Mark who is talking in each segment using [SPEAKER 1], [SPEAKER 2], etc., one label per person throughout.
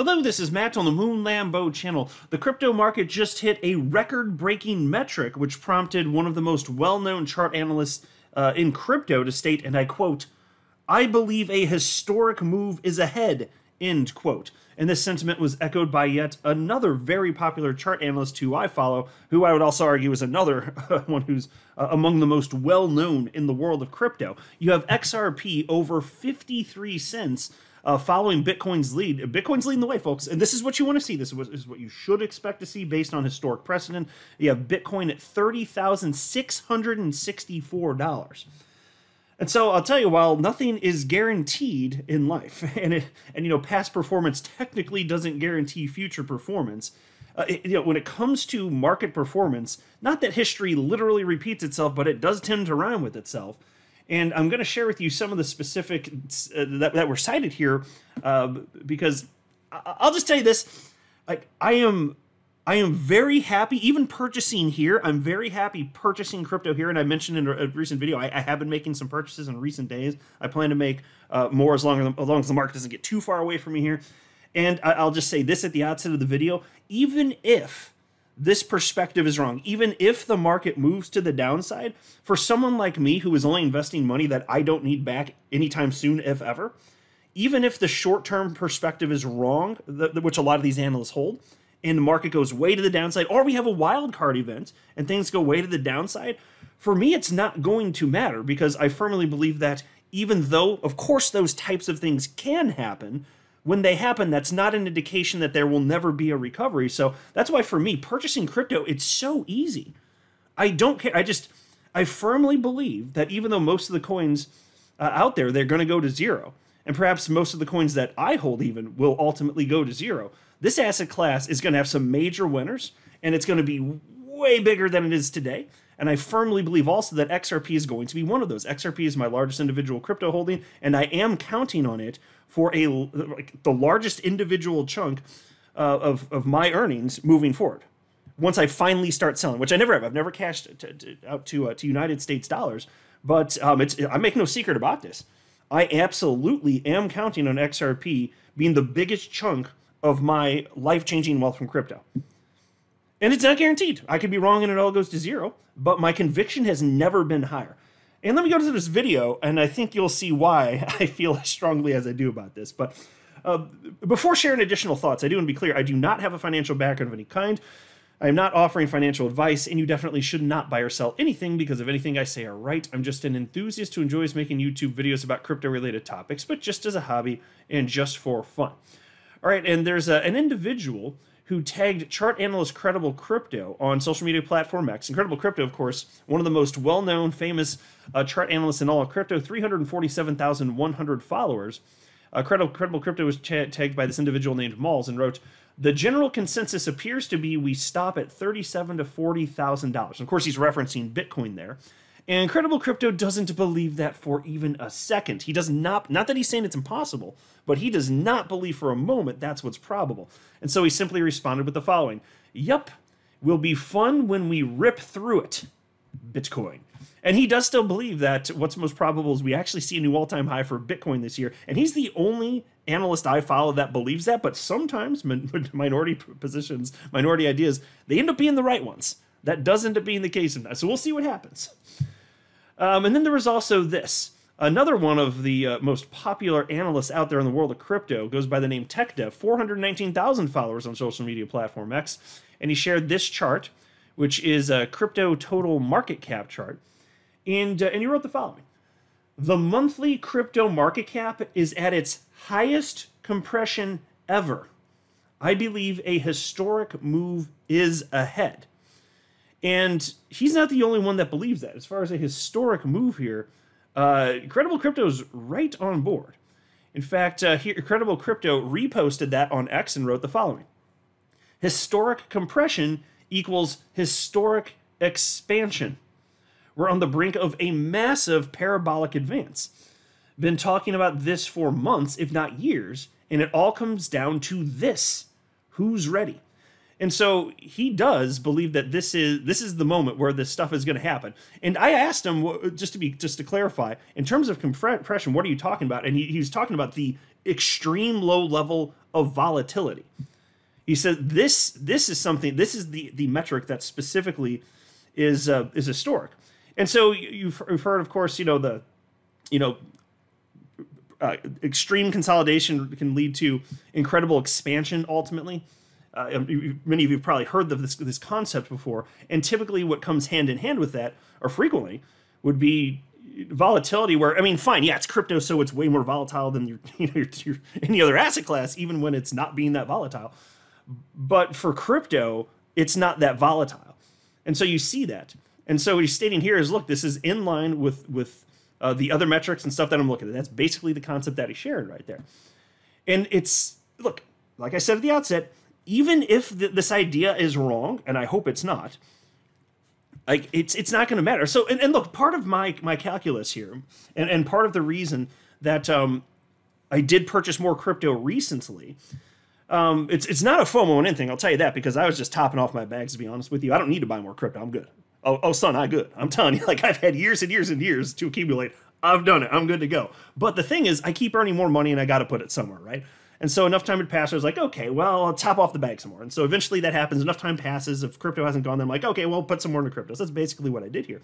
[SPEAKER 1] Hello, this is Matt on the Moon Lambo channel. The crypto market just hit a record-breaking metric, which prompted one of the most well-known chart analysts in crypto to state, and I quote, "I believe a historic move is ahead," end quote. And this sentiment was echoed by yet another very popular chart analyst who I follow, who I would also argue is another one who's among the most well-known in the world of crypto. You have XRP over 53 cents following Bitcoin's lead. Bitcoin's leading the way, folks, and this is what you want to see. This is what you should expect to see based on historic precedent. You have Bitcoin at $30,664. And so I'll tell you, while nothing is guaranteed in life, and past performance technically doesn't guarantee future performance, when it comes to market performance, not that history literally repeats itself, but it does tend to rhyme with itself. And I'm going to share with you some of the specifics that were cited here, because I'll just tell you this: I am very happy, even purchasing here. I'm very happy purchasing crypto here, and I mentioned in a recent video, I have been making some purchases in recent days. I plan to make more as long as the market doesn't get too far away from me here. And I'll just say this at the outset of the video: even if this perspective is wrong, even if the market moves to the downside, for someone like me who is only investing money that I don't need back anytime soon, if ever, even if the short-term perspective is wrong, which a lot of these analysts hold, and the market goes way to the downside, or we have a wild card event and things go way to the downside, for me it's not going to matter, because I firmly believe that even though, of course, those types of things can happen, when they happen, that's not an indication that there will never be a recovery. So that's why for me, purchasing crypto, it's so easy. I don't care. I firmly believe that even though most of the coins out there, they're going to go to zero, and perhaps most of the coins that I hold even will ultimately go to zero, this asset class is going to have some major winners, and it's going to be way bigger than it is today. And I firmly believe also that XRP is going to be one of those. XRP is my largest individual crypto holding, and I am counting on it for the largest individual chunk of my earnings moving forward. Once I finally start selling, which I never have. I've never cashed out to United States dollars, but I make no secret about this. I absolutely am counting on XRP being the biggest chunk of my life-changing wealth from crypto. And it's not guaranteed. I could be wrong and it all goes to zero, but my conviction has never been higher. And let me go to this video, and I think you'll see why I feel as strongly as I do about this. But before sharing additional thoughts, I do want to be clear, I do not have a financial background of any kind. I am not offering financial advice, and you definitely should not buy or sell anything because of anything I say are right. I'm just an enthusiast who enjoys making YouTube videos about crypto-related topics, but just as a hobby and just for fun. All right, and there's an individual who tagged chart analyst Credible Crypto on social media platform X. And Credible Crypto, of course, one of the most well-known, famous chart analysts in all of crypto, 347,100 followers. Credible Crypto was tagged by this individual named Malls and wrote, "The general consensus appears to be we stop at $37,000 to $40,000. Of course, he's referencing Bitcoin there. And Credible Crypto doesn't believe that for even a second. He does not that he's saying it's impossible, but he does not believe for a moment that's what's probable. And so he simply responded with the following: "Yup, will be fun when we rip through it, Bitcoin." And he does still believe that what's most probable is we actually see a new all-time high for Bitcoin this year. And he's the only analyst I follow that believes that, but sometimes minority positions, minority ideas, they end up being the right ones. That does end up being the case sometimes. So we'll see what happens. And then there was also this. Another one of the most popular analysts out there in the world of crypto goes by the name TechDev, 419,000 followers on social media platform X. And he shared this chart, which is a crypto total market cap chart. And he wrote the following: "The monthly crypto market cap is at its highest compression ever. I believe a historic move is ahead." And he's not the only one that believes that. As far as a historic move here, Credible Crypto is right on board. In fact, Credible Crypto reposted that on X and wrote the following: "Historic compression equals historic expansion. We're on the brink of a massive parabolic advance. Been talking about this for months, if not years, and it all comes down to this: who's ready?" And so he does believe that this is the moment where this stuff is going to happen. And I asked him, just to clarify, in terms of compression, what are you talking about? And he was talking about the extreme low level of volatility. He said this is the metric that specifically is historic. And so you've heard, of course, extreme consolidation can lead to incredible expansion ultimately. Many of you have probably heard of this concept before, and typically what comes hand in hand with that, or frequently, would be volatility. Where, I mean, fine, yeah, it's crypto, so it's way more volatile than your any other asset class, even when it's not being that volatile. But for crypto, it's not that volatile, and so you see that. And so what he's stating here is, look, this is in line with the other metrics and stuff that I'm looking at. That's basically the concept that he's sharing right there. And it's, look, like I said at the outset, even if this idea is wrong, and I hope it's not, like it's not going to matter. So, and look, part of my calculus here, and part of the reason that I did purchase more crypto recently, it's not a FOMO on anything, I'll tell you that, because I was just topping off my bags, to be honest with you. I don't need to buy more crypto. I'm good. Oh, son, I'm good. I'm telling you, like, I've had years and years and years to accumulate. I've done it. I'm good to go. But the thing is, I keep earning more money, and I got to put it somewhere, right? And so enough time had passed, I was like, okay, well, I'll top off the bag some more. And so eventually that happens. Enough time passes. If crypto hasn't gone, then I'm like, okay, well, put some more into crypto. So that's basically what I did here.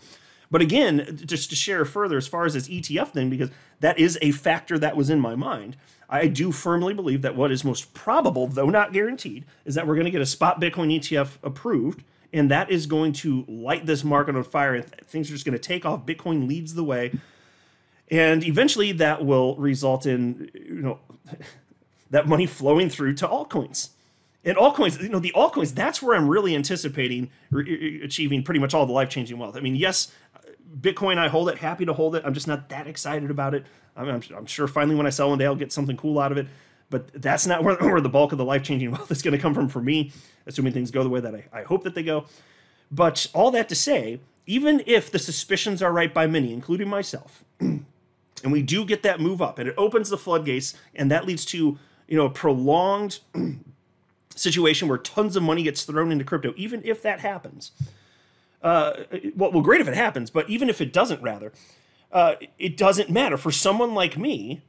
[SPEAKER 1] But again, just to share further as far as this ETF thing, because that is a factor that was in my mind, I do firmly believe that what is most probable, though not guaranteed, is that we're going to get a spot Bitcoin ETF approved, and that is going to light this market on fire, and things are just going to take off. Bitcoin leads the way, and eventually that will result in, that money flowing through to altcoins. And altcoins, the altcoins, that's where I'm really anticipating achieving pretty much all the life-changing wealth. I mean, yes, Bitcoin, I hold it, happy to hold it. I'm just not that excited about it. I'm sure finally when I sell one day, I'll get something cool out of it. But that's not where the bulk of the life-changing wealth is going to come from for me, assuming things go the way that I hope that they go. But all that to say, even if the suspicions are right by many, including myself, and we do get that move up, and it opens the floodgates, and that leads to a prolonged situation where tons of money gets thrown into crypto, even if that happens. Well, great if it happens, but even if it doesn't, rather, it doesn't matter. For someone like me,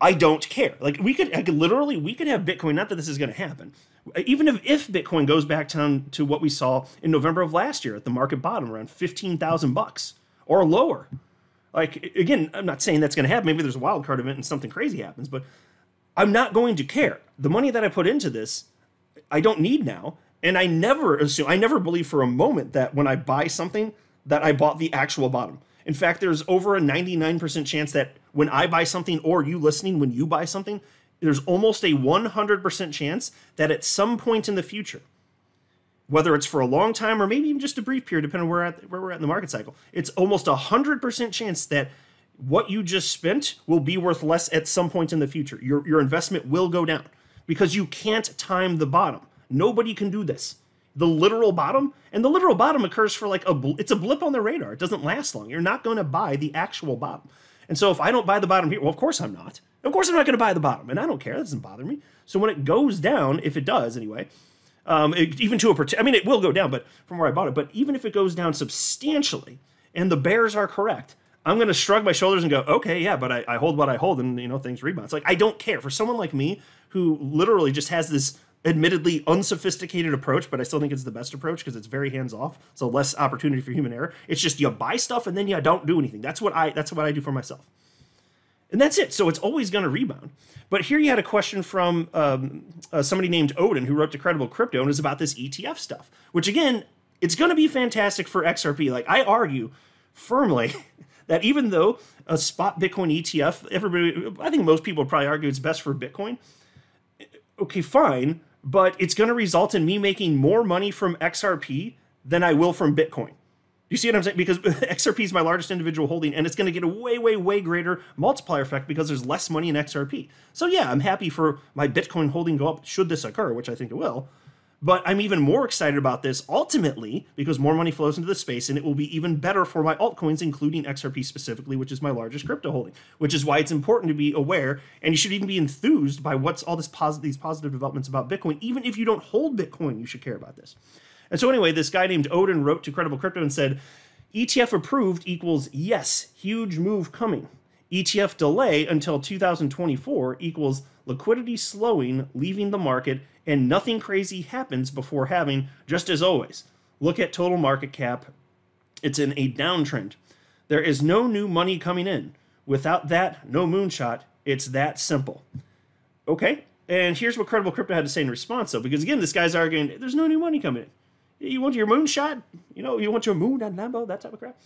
[SPEAKER 1] I don't care. Like, we could have Bitcoin, not that this is going to happen. Even if Bitcoin goes back down to what we saw in November of last year at the market bottom, around $15,000 or lower. Like, again, I'm not saying that's going to happen. Maybe there's a wild card event and something crazy happens, but I'm not going to care. The money that I put into this, I don't need now. And I never believe for a moment that when I buy something that I bought the actual bottom. In fact, there's over a 99% chance that when I buy something, or you listening, when you buy something, there's almost a 100% chance that at some point in the future, whether it's for a long time or maybe even just a brief period, depending on where we're at in the market cycle, it's almost 100% chance that what you just spent will be worth less at some point in the future. Your investment will go down because you can't time the bottom. Nobody can do this. The literal bottom, and the literal bottom occurs for like it's a blip on the radar. It doesn't last long. You're not going to buy the actual bottom. And so if I don't buy the bottom here, well, of course I'm not. Of course I'm not going to buy the bottom, and I don't care. That doesn't bother me. So when it goes down, if it does anyway, even to it will go down, but from where I bought it. But even if it goes down substantially, and the bears are correct, I'm going to shrug my shoulders and go, okay, yeah, but I hold what I hold, and things rebound. It's like, I don't care. For someone like me who literally just has this admittedly unsophisticated approach, but I still think it's the best approach because it's very hands-off, so less opportunity for human error. It's just you buy stuff and then you don't do anything. That's what I do for myself. And that's it. So it's always going to rebound. But here you had a question from somebody named Odin who wrote to Credible Crypto, and is about this ETF stuff, which again, it's going to be fantastic for XRP. Like, I argue firmly that even though a spot Bitcoin ETF, I think most people would probably argue it's best for Bitcoin. Okay, fine, but it's going to result in me making more money from XRP than I will from Bitcoin. You see what I'm saying? Because XRP is my largest individual holding, and it's going to get a way, way, way greater multiplier effect because there's less money in XRP. So yeah, I'm happy for my Bitcoin holding go up should this occur, which I think it will. But I'm even more excited about this ultimately because more money flows into the space, and it will be even better for my altcoins, including XRP specifically, which is my largest crypto holding, which is why it's important to be aware, and you should even be enthused by what's all these positive developments about Bitcoin. Even if you don't hold Bitcoin, you should care about this. And so anyway, this guy named Odin wrote to Credible Crypto and said, ETF approved equals yes, huge move coming. ETF delay until 2024 equals liquidity slowing, leaving the market, and nothing crazy happens before having, just as always. Look at total market cap. It's in a downtrend. There is no new money coming in. Without that, no moonshot. It's that simple. Okay, and here's what Credible Crypto had to say in response, though, because again, this guy's arguing, there's no new money coming in. You want your moonshot? You want your moon on Lambo, that type of crap?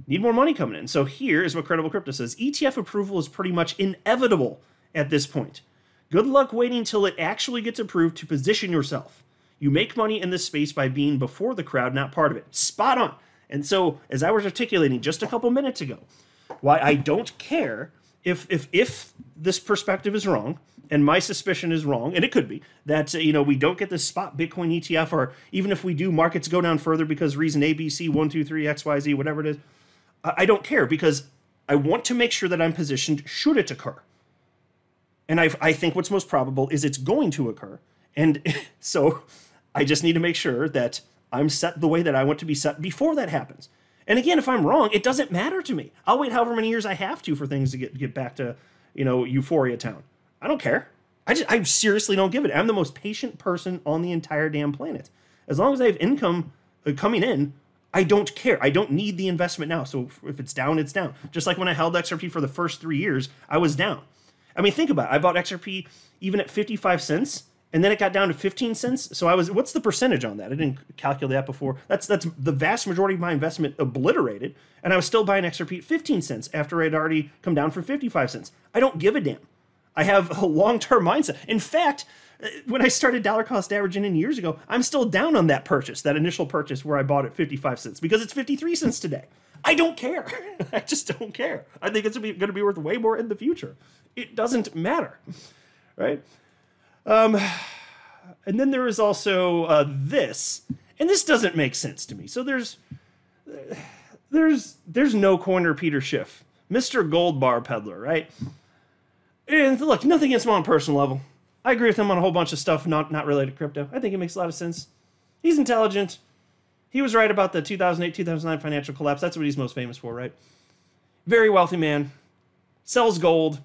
[SPEAKER 1] Need more money coming in. So here is what Credible Crypto says. ETF approval is pretty much inevitable at this point. Good luck waiting till it actually gets approved to position yourself. You make money in this space by being before the crowd, not part of it. Spot on. And so, as I was articulating just a couple minutes ago, why I don't care if this perspective is wrong, and my suspicion is wrong, and it could be, that we don't get this spot Bitcoin ETF, or even if we do, markets go down further because reason A, B, C, 1, 2, 3, X, Y, Z, whatever it is. I don't care, because I want to make sure that I'm positioned should it occur. And I think what's most probable is it's going to occur. And so I just need to make sure that I'm set the way that I want to be set before that happens. And again, if I'm wrong, it doesn't matter to me. I'll wait however many years I have to for things to get back to, Euphoria Town. I don't care. I seriously don't give it. I'm the most patient person on the entire damn planet. As long as I have income coming in, I don't care. I don't need the investment now. So if it's down, it's down. Just like when I held XRP for the first 3 years, I was down. I mean, think about it. I bought XRP even at 55 cents, and then it got down to 15 cents. So what's the percentage on that? I didn't calculate that before. That's the vast majority of my investment obliterated, and I was still buying XRP at 15 cents after it had already come down from 55 cents. I don't give a damn. I have a long-term mindset. In fact, when I started dollar cost averaging in years ago, I'm still down on that purchase, that initial purchase where I bought at 55 cents, because it's 53 cents today. I don't care. I just don't care. I think it's going to be worth way more in the future. It doesn't matter, right? And then there is also this, and this doesn't make sense to me. So there's no corner Peter Schiff, Mr. Gold Bar Peddler, right? And look, nothing against him on a personal level. I agree with him on a whole bunch of stuff not related to crypto. I think it makes a lot of sense. He's intelligent. He was right about the 2008-2009 financial collapse. That's what he's most famous for, right? Very wealthy man. Sells gold.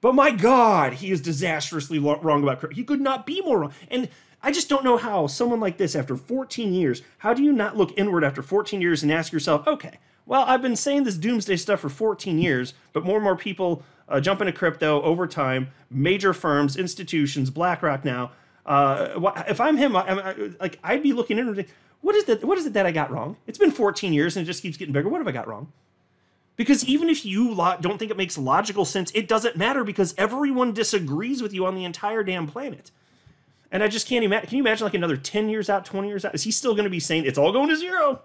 [SPEAKER 1] But my God, he is disastrously wrong about crypto. He could not be more wrong. And I just don't know how someone like this, after 14 years, how do you not look inward after 14 years and ask yourself, okay, well, I've been saying this doomsday stuff for 14 years, but more and more people jump into crypto over time, major firms, institutions, BlackRock now. If I'm him, I'd be looking inward. What is it that I got wrong? It's been 14 years and it just keeps getting bigger. What have I got wrong? Because even if you don't think it makes logical sense, it doesn't matter, because everyone disagrees with you on the entire damn planet. And I just can't imagine. Can you imagine like another 10 years out, 20 years out? Is he still going to be saying it's all going to zero?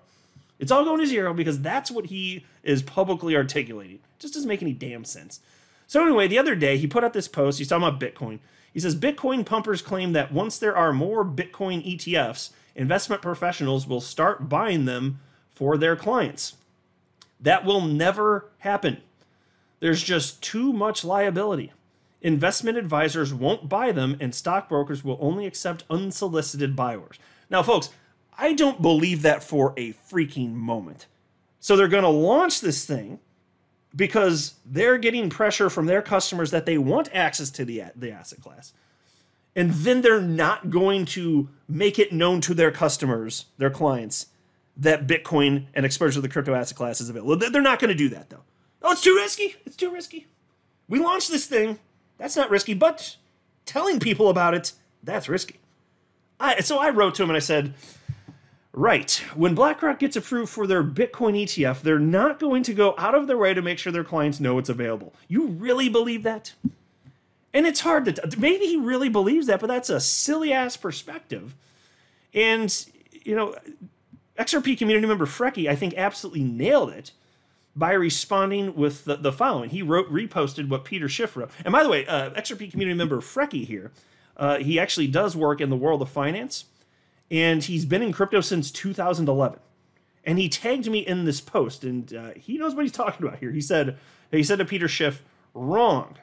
[SPEAKER 1] It's all going to zero, because that's what he is publicly articulating. It just doesn't make any damn sense. So anyway, the other day he put out this post. He's talking about Bitcoin. He says, Bitcoin pumpers claim that once there are more Bitcoin ETFs, investment professionals will start buying them for their clients. That will never happen. There's just too much liability. Investment advisors won't buy them, and stockbrokers will only accept unsolicited buyers. Now, folks, I don't believe that for a freaking moment. So they're going to launch this thing because they're getting pressure from their customers that they want access to the asset class. And then they're not going to make it known to their customers, their clients, that Bitcoin and exposure to the crypto asset class is available. They're not going to do that, though. Oh, it's too risky. It's too risky. We launched this thing. That's not risky, but telling people about it, that's risky. So I wrote to him and I said, right, when BlackRock gets approved for their Bitcoin ETF, they're not going to go out of their way to make sure their clients know it's available. You really believe that? And it's hard to, maybe he really believes that, but that's a silly ass perspective. And, XRP community member Frecky, I think, absolutely nailed it by responding with the following. He reposted what Peter Schiff wrote. And by the way, XRP community member Frecky here, he actually does work in the world of finance, and he's been in crypto since 2011. And he tagged me in this post, and he knows what he's talking about here. He said to Peter Schiff, wrong.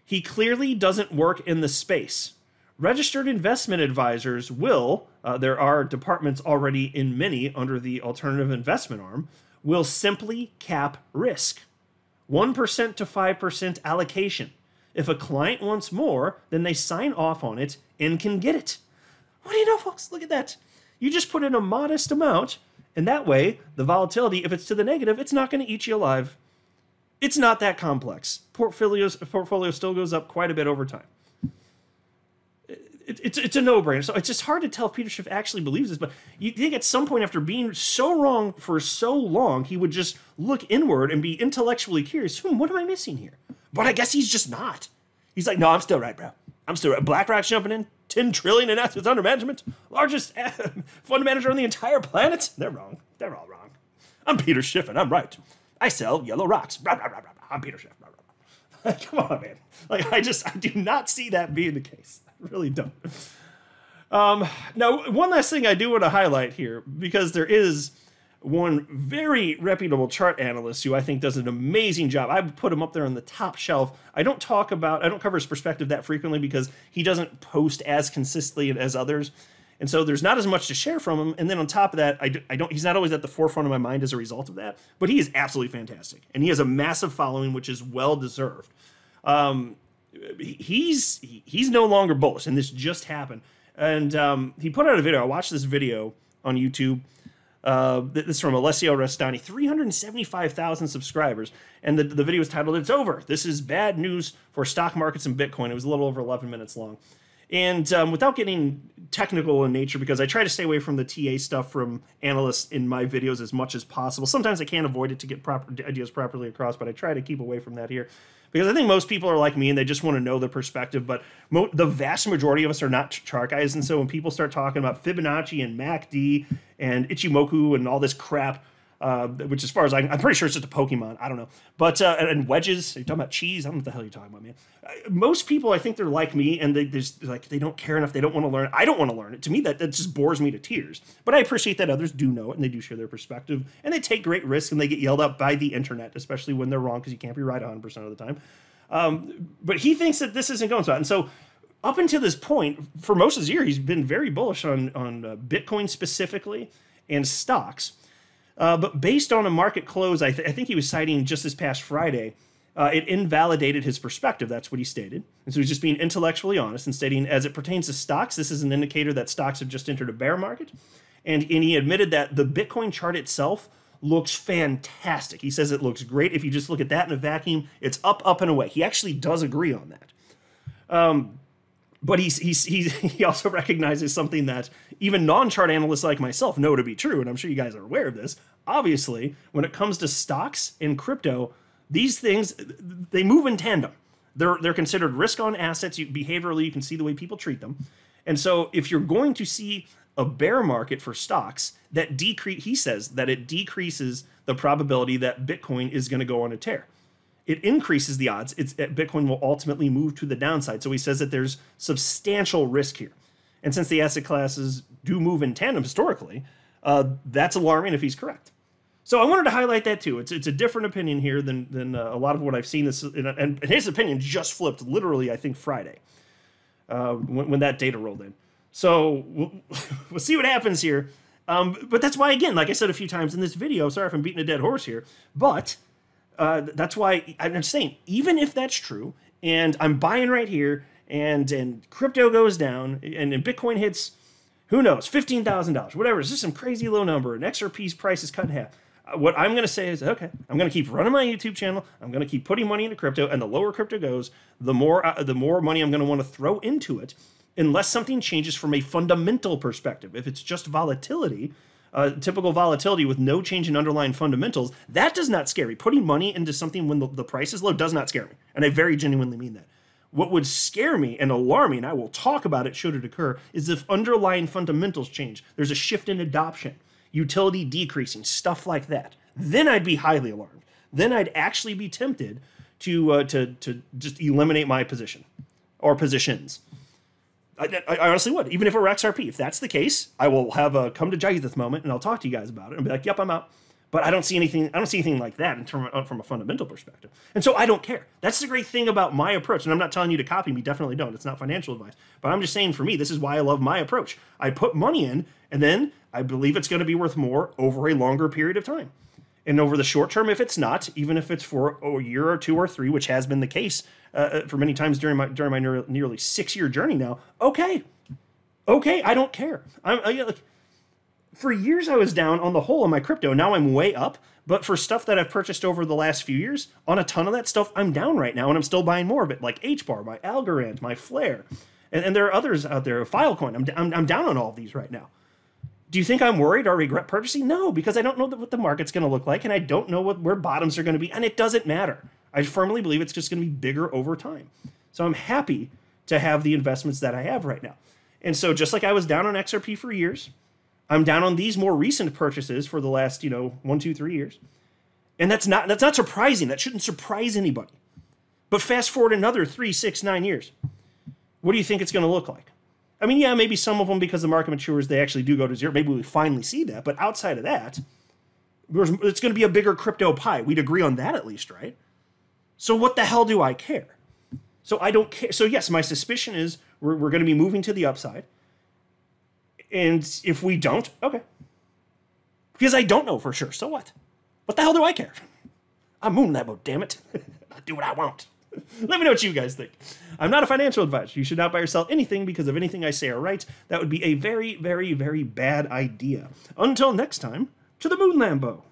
[SPEAKER 1] He clearly doesn't work in the space. Registered investment advisors will, there are departments already in many under the alternative investment arm, will simply cap risk. 1% to 5% allocation. If a client wants more, then they sign off on it and can get it. What do you know, folks? Look at that. You just put in a modest amount, and that way, the volatility, if it's to the negative, it's not going to eat you alive. It's not that complex. Portfolio still goes up quite a bit over time. It's a no-brainer. So it's just hard to tell if Peter Schiff actually believes this, but you think at some point after being so wrong for so long, he would just look inward and be intellectually curious. What am I missing here? But I guess he's just not. He's like, no, I'm still right, bro. I'm still right. BlackRock's jumping in. 10 trillion in assets under management. Largest fund manager on the entire planet. They're wrong. They're all wrong. I'm Peter Schiff and I'm right. I sell yellow rocks. Blah, blah, blah, blah. I'm Peter Schiff. Blah, blah, blah. Come on, man. Like, I do not see that being the case. I really don't. Now, one last thing I do want to highlight here, because there is one very reputable chart analyst who I think does an amazing job. I would put him up there on the top shelf. I don't cover his perspective that frequently because he doesn't post as consistently as others. And so there's not as much to share from him. And then on top of that, he's not always at the forefront of my mind as a result of that, but he is absolutely fantastic. And he has a massive following, which is well deserved. He's no longer bullish, and this just happened. And he put out a video. I watched this video on YouTube. This is from Alessio Restani, 375,000 subscribers. And the video is titled, "It's Over. This is bad news for stock markets and Bitcoin." It was a little over 11 minutes long. And without getting technical in nature, because I try to stay away from the TA stuff from analysts in my videos as much as possible. Sometimes I can't avoid it to get ideas properly across, but I try to keep away from that here. Because I think most people are like me and they just want to know the perspective, but the vast majority of us are not chart guys. And so when people start talking about Fibonacci and MACD and Ichimoku and all this crap, which as far as I'm pretty sure it's just a Pokemon. I don't know. But, and wedges, you're talking about cheese? I don't know what the hell you're talking about, man. Most people, I think they're like me and they don't care enough. They don't want to learn it. I don't want to learn it. To me, that just bores me to tears. But I appreciate that others do know it and they do share their perspective and they take great risks and they get yelled at by the internet, especially when they're wrong because you can't be right 100% of the time. But he thinks that this isn't going so. And so up until this point, for most of his year, he's been very bullish on Bitcoin specifically and stocks. But based on a market close, I think he was citing just this past Friday, it invalidated his perspective. That's what he stated. And so he's just being intellectually honest and stating, as it pertains to stocks, this is an indicator that stocks have just entered a bear market. And he admitted that the Bitcoin chart itself looks fantastic. He says it looks great. If you just look at that in a vacuum, it's up, up, and away. He actually does agree on that. But he also recognizes something that even non-chart analysts like myself know to be true, and I'm sure you guys are aware of this. Obviously, when it comes to stocks and crypto, these things, they move in tandem. They're considered risk-on assets. Behaviorally, you can see the way people treat them. And so if you're going to see a bear market for stocks, he says that it decreases the probability that Bitcoin is going to go on a tear. It increases the odds Bitcoin will ultimately move to the downside. So he says that there's substantial risk here. And since the asset classes do move in tandem historically, that's alarming if he's correct. So I wanted to highlight that too. It's a different opinion here than a lot of what I've seen. And his opinion just flipped literally, I think, Friday when that data rolled in. So we'll see what happens here. But that's why, again, like I said a few times in this video, sorry if I'm beating a dead horse here, but that's why I'm saying, even if that's true, and I'm buying right here, and crypto goes down, and Bitcoin hits, who knows, $15,000, whatever, it's just some crazy low number, and XRP's price is cut in half. What I'm going to say is, okay, I'm going to keep running my YouTube channel, I'm going to keep putting money into crypto, and the lower crypto goes, the more money I'm going to want to throw into it, unless something changes from a fundamental perspective. If it's just volatility, typical volatility with no change in underlying fundamentals, that does not scare me. Putting money into something when the price is low does not scare me. And I very genuinely mean that. What would scare me and alarm me, and I will talk about it should it occur, is if underlying fundamentals change. There's a shift in adoption, utility decreasing, stuff like that. Then I'd be highly alarmed. Then I'd actually be tempted to just eliminate my position or positions. I honestly would, even if it were XRP. If that's the case, I will have a come to Jesus moment, and I'll talk to you guys about it and be like, "Yep, I'm out." But I don't see anything. I don't see anything like that from a fundamental perspective, and so I don't care. That's the great thing about my approach. And I'm not telling you to copy me. Definitely don't. It's not financial advice. But I'm just saying, for me, this is why I love my approach. I put money in, and then I believe it's going to be worth more over a longer period of time. And over the short term, if it's not, even if it's for a year or 2 or 3, which has been the case for many times during my nearly 6-year journey now, okay, I don't care. For years I was down on the whole on my crypto. Now I'm way up. But for stuff that I've purchased over the last few years, on a ton of that stuff, I'm down right now, and I'm still buying more of it, like HBAR, my Algorand, my Flare. And there are others out there, Filecoin. I'm down on all of these right now. Do you think I'm worried or regret purchasing? No, because I don't know what the market's going to look like, and I don't know where bottoms are going to be, and it doesn't matter. I firmly believe it's just going to be bigger over time. So I'm happy to have the investments that I have right now. And so just like I was down on XRP for years, I'm down on these more recent purchases for the last, 1, 2, 3 years. And that's not surprising. That shouldn't surprise anybody. But fast forward another 3, 6, 9 years. What do you think it's going to look like? I mean, yeah, maybe some of them, because the market matures, they actually do go to zero. Maybe we finally see that. But outside of that, it's going to be a bigger crypto pie. We'd agree on that at least, right? So what the hell do I care? So I don't care. So yes, my suspicion is we're going to be moving to the upside. And if we don't, okay. Because I don't know for sure. So what? What the hell do I care? I'm Moon Lambo, damn it. I do what I want. Let me know what you guys think. I'm not a financial advisor. You should not buy or sell anything because of anything I say or write. That would be a very, very, very bad idea. Until next time, to the Moon Lambo.